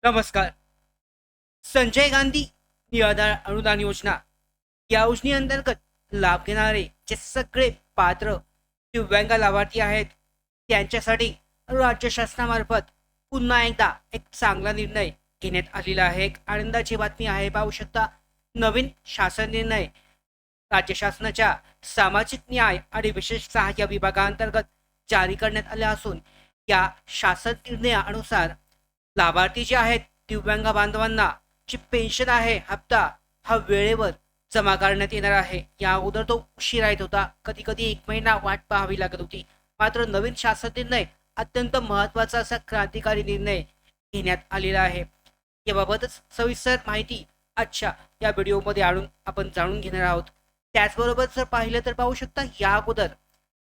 नमस्कार. संजय गांधी निराधार अनुदान योजना या योजनेअंतर्गत लाभ घेणारे जे सगळे पात्र दिव्यांग लाभार्थी आहेत त्यांच्यासाठी राज्य शासनामार्फत पुन्हा एकदा एक चांगला निर्णय घेण्यात आलेला आहे. एक आनंदाची बातमी आहे. पाहू शकता, नवीन शासन निर्णय राज्य शासनाच्या सामाजिक न्याय आणि विशेष सहाय्य विभागाअंतर्गत जारी करण्यात आले असून या शासन निर्णयानुसार लाभार्थी जे आहेत दिव्यांग बांधवांना जी पेन्शन आहे हप्ता हा वेळेवर जमा करण्यात येणार आहे. या अगोदर तो उशिरा येत होता, कधी कधी 1 महिना वाट पाहावी लागत होती. मात्र नवीन शासन निर्णय अत्यंत महत्वाचा असा क्रांतिकारी निर्णय घेण्यात आलेला आहे. याबाबतच सविस्तर माहिती आजच्या या व्हिडिओमध्ये आणून आपण जाणून घेणार आहोत. त्याचबरोबर जर पाहिलं तर पाहू शकता, या अगोदर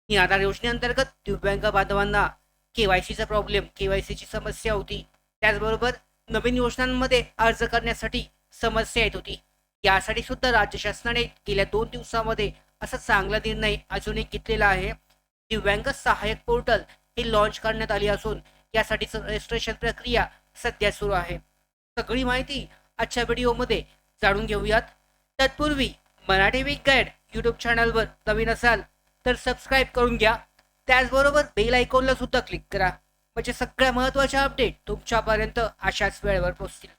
निराधार योजनेअंतर्गत दिव्यांग बांधवांना केवायसीचा प्रॉब्लेम, केवायसीची समस्या होती. त्याचबरोबर नवीन योजनांमध्ये अर्ज करण्यासाठी समस्या येत होती. यासाठी सुद्धा राज्य शासनाने गेल्या 2 दिवसामध्ये असा चांगला निर्णय अजून एक घेतलेला आहे. दिव्यांग सहाय्यक पोर्टल हे लॉन्च करण्यात आले असून यासाठीच रजिस्ट्रेशन प्रक्रिया सध्या सुरू आहे. सगळी माहिती आजच्या व्हिडिओमध्ये जाणून घेऊयात. तत्पूर्वी मराठी वीक गाईड यूट्यूब चॅनलवर नवीन असाल तर सबस्क्राईब करून घ्या. त्याचबरोबर बेल आयकॉनला सुद्धा क्लिक करा, म्हणजे सगळ्या महत्त्वाच्या अपडेट तुमच्यापर्यंत अशाच वेळेवर पोहोचतील.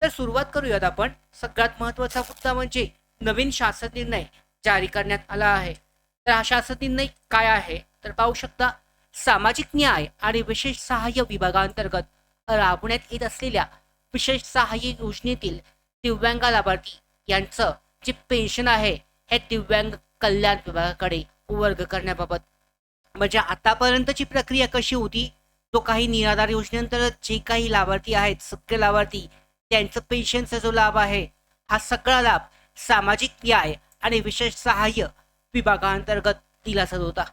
तर सुरुवात करूयात आपण. सगळ्यात महत्त्वाचा मुद्दा म्हणजे नवीन शासन निर्णय जारी करण्यात आला आहे. तर हा शासन निर्णय काय आहे तर पाहू शकता, सामाजिक न्याय आणि विशेष सहाय्य विभागाअंतर्गत राबवण्यात येत असलेल्या विशेष सहाय्य योजनेतील दिव्यांग लाभार्थी यांचं जे पेन्शन आहे हे दिव्यांग कल्याण विभागाकडे वर्ग करण्याबाबत. म्हणजे आतापर्यंतची प्रक्रिया कशी होती, तो काही निराधार योजनेअंतर्गत जे काही लाभार्थी आहेत सगळे लाभार्थी त्यांचं पेन्शनचा जो लाभ आहे हा सगळा लाभ सामाजिक न्याय आणि विशेष सहाय्य विभागाअंतर्गत दिला जात होता.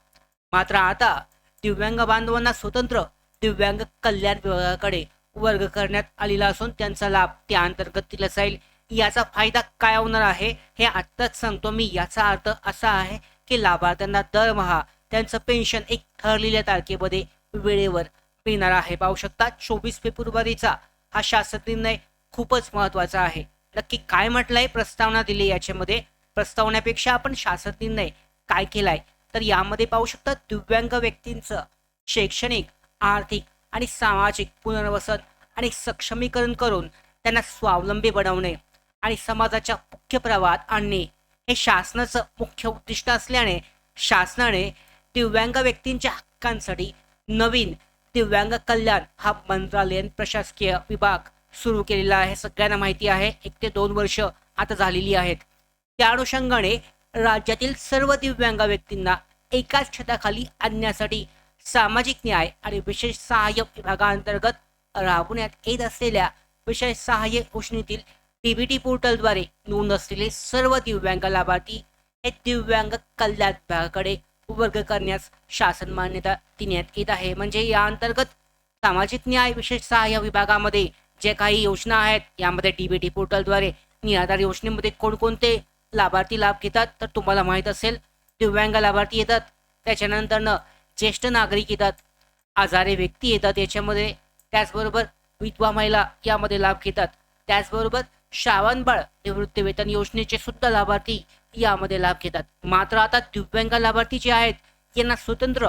मात्र आता दिव्यांग बांधवांना स्वतंत्र दिव्यांग कल्याण विभागाकडे वर्ग करण्यात आलेला असून त्यांचा लाभ त्या अंतर्गत दिला जाईल. याचा फायदा काय होणार आहे हे आत्ताच सांगतो मी. याचा अर्थ असा आहे की लाभार्थ्यांना दरमहा त्यांचं पेन्शन एक ठरलेल्या तारखेमध्ये वेळेवर मिळणार आहे. पाहू शकता, 24 फेब्रुवारीचा हा शासन निर्णय खूपच महत्वाचा आहे. नक्की काय म्हटलंय, प्रस्तावना दिली याच्यामध्ये. प्रस्तावनेपेक्षा आपण शासन निर्णय काय केलाय तर यामध्ये पाहू शकता, दिव्यांग व्यक्तींचं शैक्षणिक, आर्थिक आणि सामाजिक पुनर्वसन आणि सक्षमीकरण करून त्यांना स्वावलंबी बनवणे आणि समाजाच्या मुख्य प्रवाहात आणणे हे शासनाचं मुख्य उद्दिष्ट असल्याने शासनाने दिव्यांग व्यक्तींच्या हक्कांसाठी नवीन दिव्यांग कल्याण हा मंत्रालयीन प्रशासकीय विभाग सुरू केलेला आहे. सगळ्यांना माहिती आहे, 1 ते 2 वर्ष आता झालेली आहेत. त्या अनुषंगाने राज्यातील सर्व दिव्यांग व्यक्तींना एकाच छताखाली आणण्यासाठी सामाजिक न्याय आणि विशेष सहाय्य विभागाअंतर्गत राबवण्यात येत असलेल्या विशेष सहाय्य योजनेतील डीबीटी पोर्टलद्वारे नोंद असलेले सर्व दिव्यांग लाभार्थी हे दिव्यांग कल्याण विभागाकडे वर्ग करण्यास शासन मान्यता देण्यात येत आहे. म्हणजे या अंतर्गत सामाजिक न्याय विशेष सहाय्य विभागामध्ये जे काही योजना आहेत यामध्ये डीबीटी पोर्टलद्वारे निराधार योजनेमध्ये कोणकोणते लाभार्थी लाभ घेतात तर तुम्हाला माहीत असेल, दिव्यांग लाभार्थी येतात, त्याच्यानंतरनं ज्येष्ठ नागरिक येतात, आजारी व्यक्ती येतात याच्यामध्ये, त्याचबरोबर विधवा महिला यामध्ये लाभ घेतात, त्याचबरोबर श्रावणबाळ निवृत्ती वेतन योजनेचे सुद्धा लाभार्थी यामध्ये लाभ घेतात. मात्र आता दिव्यांग लाभार्थी जे आहेत यांना स्वतंत्र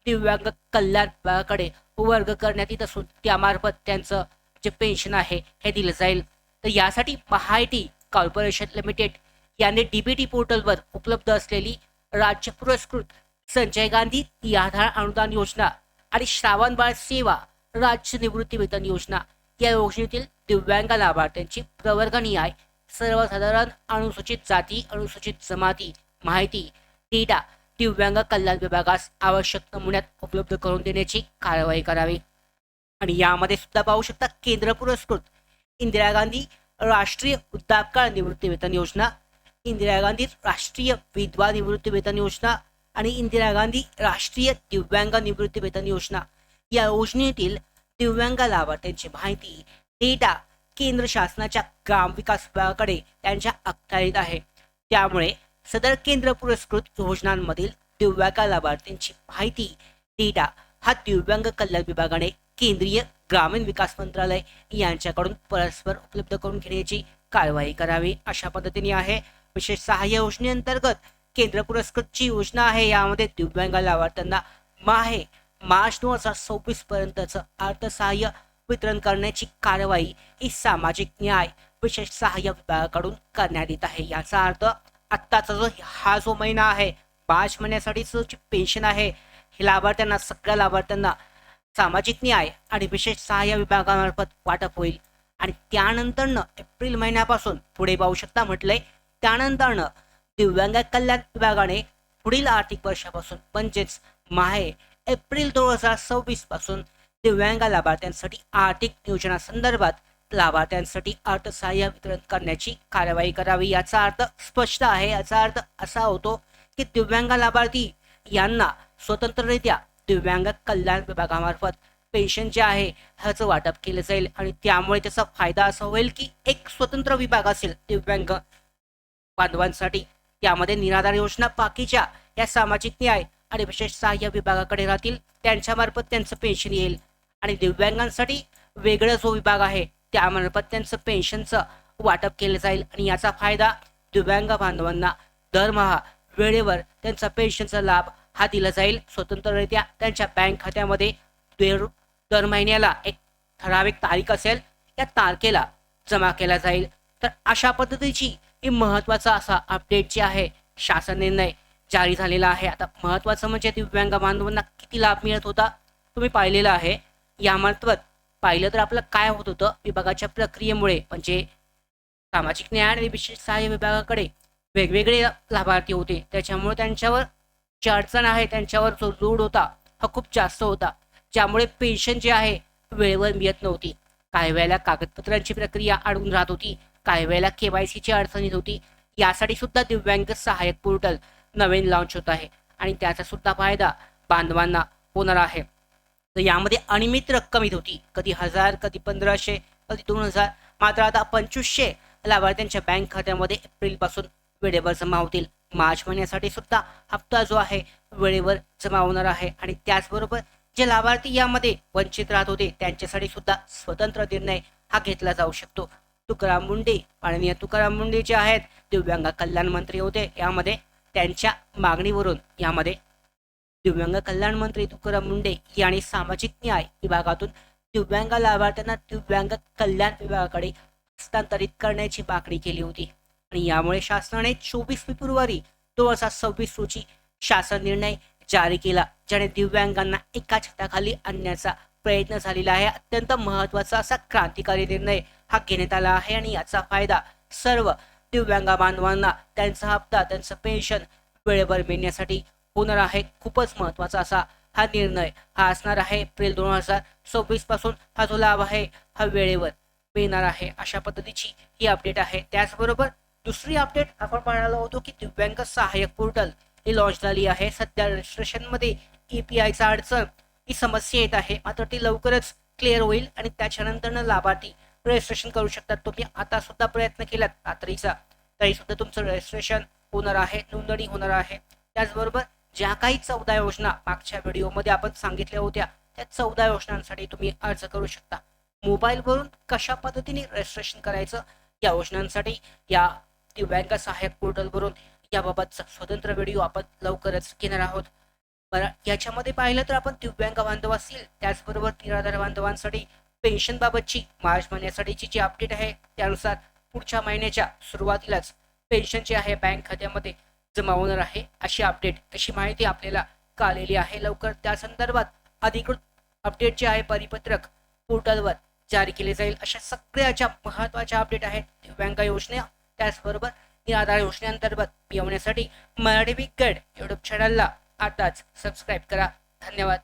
दिव्यांग कल्याण विभागाकडे वर्ग करण्यात येत असून त्यामार्फत त्यांचं जे पेन्शन आहे हे दिलं जाईल. तर यासाठी महाआयटी कॉर्पोरेशन लिमिटेड याने डीबीटी पोर्टलवर उपलब्ध असलेली राज्य पुरस्कृत संजय गांधी निराधार अनुदान योजना आणि श्रावणबाळ सेवा राज्य निवृत्ती वेतन योजना या योजनेतील दिव्यांग लाभार्थ्यांची प्रवर्ग न्याय, सर्वसाधारण, अनुसूचित जाती, अनुसूचित जमाती माहिती डेटा दिव्यांग कल्याण विभागास आवश्यक नमुन्यात उपलब्ध करून देण्याची कारवाई करावी. आणि यामध्ये सुद्धा पाहू शकता, केंद्र पुरस्कृत इंदिरा गांधी राष्ट्रीय वृद्धापकाळ निवृत्ती वेतन योजना, इंदिरा गांधी राष्ट्रीय विधवा निवृत्ती वेतन योजना आणि इंदिरा गांधी राष्ट्रीय दिव्यांग निवृत्ती वेतन योजना या योजनेतील दिव्यांग लाभार्थ्यांची माहिती डेटा केंद्र शासनाच्या ग्रामविकास विभागाकडे त्यांच्या अखत्यारीत आहे. त्यामुळे सदर केंद्र पुरस्कृत योजनांमधील दिव्यांग लाभार्थ्यांची माहिती डेटा हा दिव्यांग कल्याण विभागाने केंद्रीय ग्रामीण विकास मंत्रालय यांच्याकडून परस्पर उपलब्ध करून घेण्याची कारवाई करावी अशा पद्धतीने आहे. विशेष सहाय्य योजनेअंतर्गत केंद्र पुरस्कृत जी योजना आहे यामध्ये दिव्यांग लाभार्थ्यांना मार्च 2026 पर्यंतचं अर्थसहाय्य वितरण करण्याची कारवाई ही सामाजिक न्याय विशेष सहाय्य विभागाकडून करण्यात येत आहे. याचा अर्थ आत्ताचा हा जो महिना आहे मार्च महिन्यासाठीच जी पेन्शन आहे हे लाभार्थ्यांना सगळ्या लाभार्थ्यांना सामाजिक न्याय आणि विशेष सहाय्य विभागामार्फत वाटप होईल. आणि त्यानंतरनं एप्रिल महिन्यापासून पुढे पाहू शकता म्हटलंय त्यानंतरनं दिव्यांग कल्याण विभागाने पुढील आर्थिक वर्षापासून म्हणजेच एप्रिल 2026 पासून दिव्यांग लाभार्थ्यांसाठी आर्थिक नियोजनासंदर्भात लाभार्थ्यांसाठी अर्थसहाय्य वितरण करण्याची कारवाई करावी. याचा अर्थ स्पष्ट आहे. याचा अर्थ असा होतो की दिव्यांग लाभार्थी यांना स्वतंत्ररित्या दिव्यांग कल्याण विभागामार्फत पेन्शन जे आहे ह्याचं वाटप केलं जाईल आणि त्यामुळे त्याचा फायदा असा होईल की एक स्वतंत्र विभाग असेल दिव्यांग बांधवांसाठी. त्यामध्ये निराधार योजना बाकीच्या या सामाजिक न्याय आणि विशेष सहाय्य विभागाकडे राहतील. त्यांच्यामार्फत त्यांचं पेन्शन येईल आणि दिव्यांगांसाठी वेगळा जो विभाग आहे त्यामार्फत त्यांचं पेन्शनचं वाटप केलं जाईल आणि याचा फायदा दिव्यांग बांधवांना दरमहा वेळेवर त्यांचा पेन्शनचा लाभ हा दिला जाईल. स्वतंत्ररित्या त्यांच्या बँक खात्यामध्ये दर महिन्याला एक ठराविक तारीख असेल या तारखेला जमा केला जाईल. तर अशा पद्धतीची ही महत्वाचा असा अपडेट जे आहे शासन निर्णय जारी झालेला आहे. आता महत्वाचं म्हणजे दिव्यांग बांधवांना किती लाभ मिळत होता तुम्ही पाहिलेलं आहे. यामार्फत पाहिलं तर आपलं काय होत होतं विभागाच्या प्रक्रियेमुळे म्हणजे सामाजिक न्याय आणि विशेष सहाय्य विभागाकडे वेगवेगळे लाभार्थी होते. त्याच्यामुळे त्यांच्यावर जी अडचण आहे त्यांच्यावर जो लोड होता हा खूप जास्त होता. ज्यामुळे पेन्शन जे आहे वेळेवर मिळत नव्हती. काही वेळेला कागदपत्रांची प्रक्रिया अडून राहत होती. काही वेळेला केवायसीची अडचण येत होती. यासाठी सुद्धा दिव्यांग सहाय्यक पोर्टल नवीन लॉन्च होत आहे आणि त्याचा सुद्धा फायदा बांधवांना होणार आहे. तर यामध्ये अनियमित रक्कम येत होती. कधी 1000 कधी 1500 कधी 2000 मात्र आता 2500 लाभार्थ्यांच्या बँक खात्यामध्ये एप्रिल पासून वेळेवर जमा होतील. मार्च महिन्यासाठी सुद्धा हप्ता जो आहे वेळेवर जमा होणार आहे आणि त्याचबरोबर जे लाभार्थी यामध्ये वंचित राहत होते त्यांच्यासाठी सुद्धा स्वतंत्र निर्णय हा घेतला जाऊ शकतो. तुकाराम मुंडे माननीय तुकाराम मुंडे जे आहेत दिव्यांग कल्याण मंत्री होते. यामध्ये त्यांच्या मागणीवरून यामध्ये दिव्यांग कल्याण मंत्री तुकाराम मुंडे यांनी सामाजिक न्याय विभागातून दिव्यांग लाभार्थ्यांना दिव्यांग कल्याण विभागाकडे हस्तांतरित करण्याची मागणी केली होती आणि यामुळे शासनाने 24 फेब्रुवारी 2026 रोजी शासन निर्णय जारी केला ज्याने दिव्यांगांना एका छताखाली आणण्याचा प्रयत्न झालेला आहे. अत्यंत महत्वाचा असा क्रांतिकारी निर्णय हा घेण्यात आला आहे आणि याचा फायदा सर्व दिव्यांग बांधवांना त्यांचा हप्ता त्यांचं पेन्शन वेळेवर मिळण्यासाठी होणार आहे. खूपच महत्वाचा असा हा निर्णय हा असणार आहे. एप्रिल 2026 पासून हा जो लाभ आहे हा वेळेवर मिळणार आहे. अशा पद्धतीची ही अपडेट आहे. त्याचबरोबर दुसरी अपडेट आपण पाहायला होतो की दिव्यांग सहाय्यक पोर्टल ही लॉन्च झाली आहे. सध्या रजिस्ट्रेशन मध्ये EPIचा अडचण ही समस्या येत आहे मात्र ती लवकरच क्लिअर होईल आणि त्याच्यानंतर लाभार्थी रजिस्ट्रेशन करू शकतात. तुम्ही आता सुद्धा प्रयत्न केलात रात्रीचा तरी सुद्धा तुमचं रजिस्ट्रेशन होणार आहे, नोंदणी होणार आहे. त्याचबरोबर ज्या काही 14 योजना मागच्या व्हिडिओमध्ये आपण सांगितल्या होत्या त्या 14 योजनांसाठी तुम्ही अर्ज करू शकता. मोबाईलवरून कशा पद्धतीने रजिस्ट्रेशन करायचं या योजनांसाठी या दिव्यांग सहाय्यक पोर्टलवरून याबाबतचा स्वतंत्र व्हिडिओ आपण लवकरच घेणार आहोत. बरं याच्यामध्ये पाहिलं तर आपण दिव्यांग बांधव असतील त्याचबरोबर निराधार बांधवांसाठी पेन्शन बाबतची मार्च महिन्यासाठीची जी अपडेट आहे त्यानुसार पुढच्या महिन्याच्या सुरुवातीलाच पेन्शन जे आहे बँक खात्यामध्ये जमा होणार आहे अशी अपडेट अशी माहिती आपल्याला कळलेली आहे. लवकर त्या संदर्भात अधिकृत अपडेट जे आहे परिपत्रक पोर्टलवर जारी केले जाईल. अशा सगळ्या ज्या महत्वाच्या अपडेट आहेत दिव्यांग योजना त्याचबरोबर निराधार योजनेअंतर्गत मिळवण्यासाठी मराठी बिग गाईड YouTube चॅनलला आताच सबस्क्राईब करा. धन्यवाद.